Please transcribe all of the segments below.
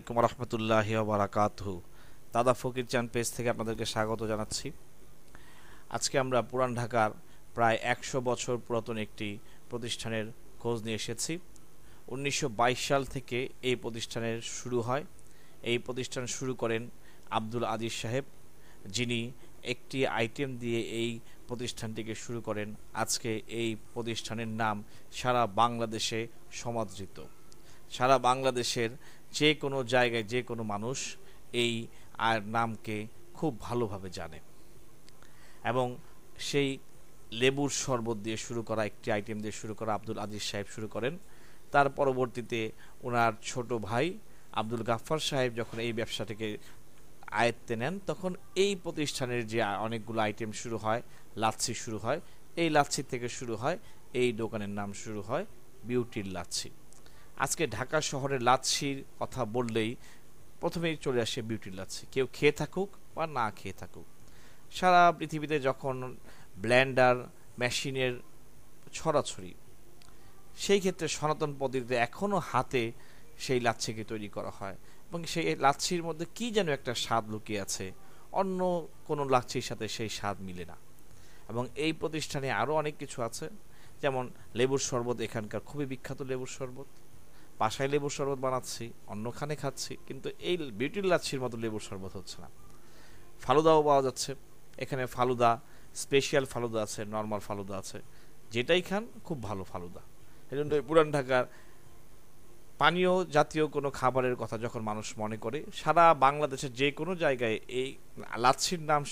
আসসালামু আলাইকুম রহমতুল্লাহি ওয়া বারাকাতুহু। দাদা ফকির চান পেজ থেকে আপনাদেরকে স্বাগত জানাচ্ছি। আজকে আমরা পুরান ঢাকার প্রায় ১০০ বছর পুরাতন একটি প্রতিষ্ঠানের খোঁজ নিয়ে এসেছি। ১৯২২ সাল থেকে এই প্রতিষ্ঠানের শুরু হয়। এই প্রতিষ্ঠান শুরু করেন আব্দুল আজিজ সাহেব, যিনি একটি আইটেম দিয়ে এই প্রতিষ্ঠানটিকে শুরু করেন। আজকে এই প্রতিষ্ঠানের নাম সারা বাংলাদেশে সমাদৃত। সারা বাংলাদেশের যে কোনো জায়গায় যে কোনো মানুষ এই নামকে খুব ভালোভাবে জানে। এবং সেই লেবুর শরবত দিয়ে শুরু করা একটি আইটেম দিয়ে শুরু করা আব্দুল আজিজ সাহেব শুরু করেন। তার পরবর্তীতে ওনার ছোট ভাই আব্দুল গাফফার সাহেব যখন এই ব্যবসাটিকে আয়ত্তে নেন, তখন এই প্রতিষ্ঠানের যে অনেকগুলো আইটেম শুরু হয়, লাচ্ছি শুরু হয়। এই লাচ্ছি থেকে শুরু হয়, এই দোকানের নাম শুরু হয় বিউটির লাচ্ছি। আজকে ঢাকা শহরের লাচ্ছির কথা বললেই প্রথমেই চলে আসে বিউটির লাচ্ছি। কেউ খেয়ে থাকুক বা না খেয়ে থাকুক, সারা পৃথিবীতে যখন ব্লেন্ডার মেশিনের ছড়াছড়ি, সেই ক্ষেত্রে সনাতন পদ্ধতিতে এখনও হাতে সেই লাচ্ছিকে তৈরি করা হয়। এবং সেই লাচ্ছির মধ্যে কি যেন একটা স্বাদ লুকিয়ে আছে, অন্য কোনো লাচ্ছির সাথে সেই স্বাদ মিলে না। এবং এই প্রতিষ্ঠানে আরও অনেক কিছু আছে, যেমন লেবুর শরবত এখানকার খুবই বিখ্যাত। লেবুর শরবত বাসায় লেবুর শরবত বানাচ্ছি, অন্যখানে খাচ্ছি, কিন্তু এই বিউটির লাচ্ছির মতো লেবুর শরবত হচ্ছে না। ফালুদাও পাওয়া যাচ্ছে এখানে। ফালুদা স্পেশাল ফালুদা আছে, নর্মাল ফালুদা আছে, যেটাই খান খুব ভালো ফালুদা। এই জন্য পুরান ঢাকার পানীয় জাতীয় কোনো খাবারের কথা যখন মানুষ মনে করে, সারা বাংলাদেশের যে কোনো জায়গায় এই লাচ্ছির নাম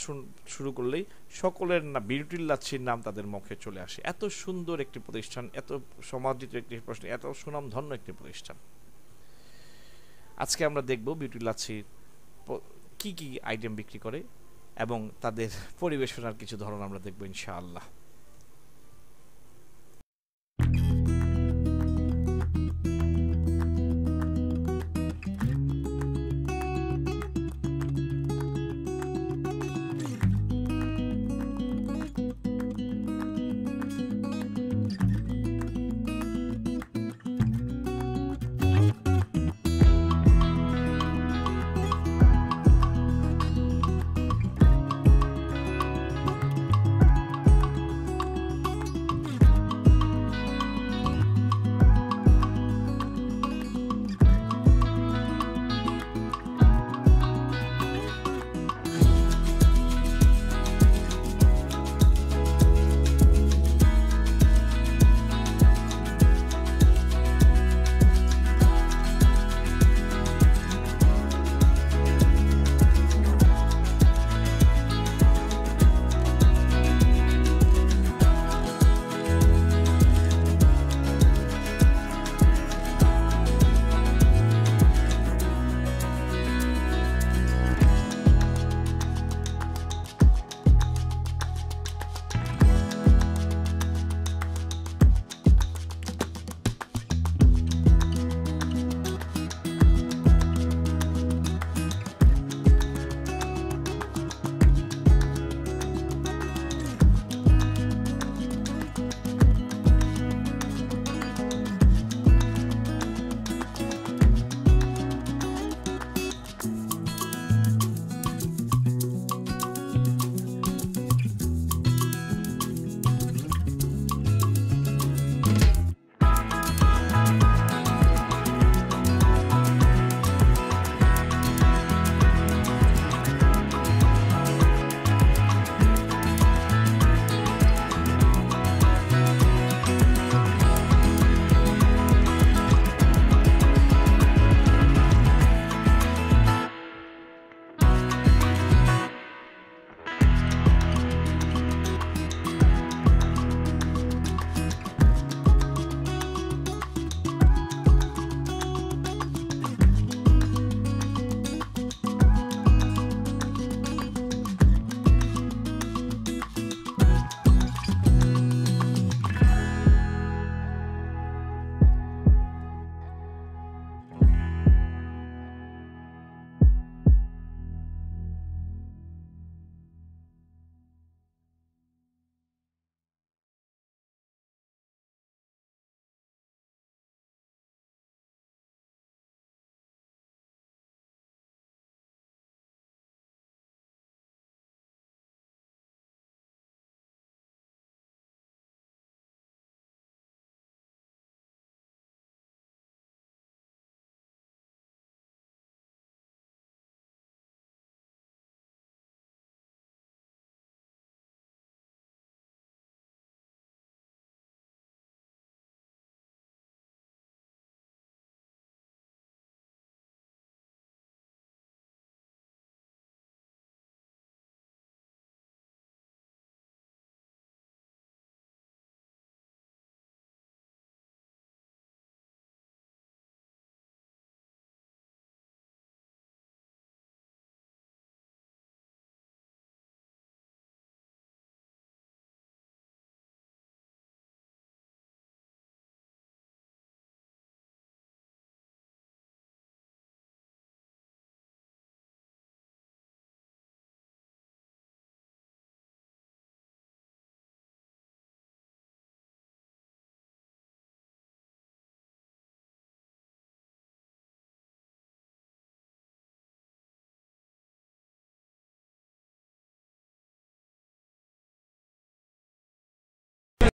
শুরু করলেই সকলের না বিউটির লাচ্ছির নাম তাদের মুখে চলে আসে। এত সুন্দর একটি প্রতিষ্ঠান, এত সমাদৃত একটি প্রতিষ্ঠান, এত সুনামধন্য একটি প্রতিষ্ঠান। আজকে আমরা দেখব বিউটির লাচ্ছির কি কি আইটেম বিক্রি করে এবং তাদের পরিবেশনার কিছু ধরন আমরা দেখব ইনশাআল্লাহ।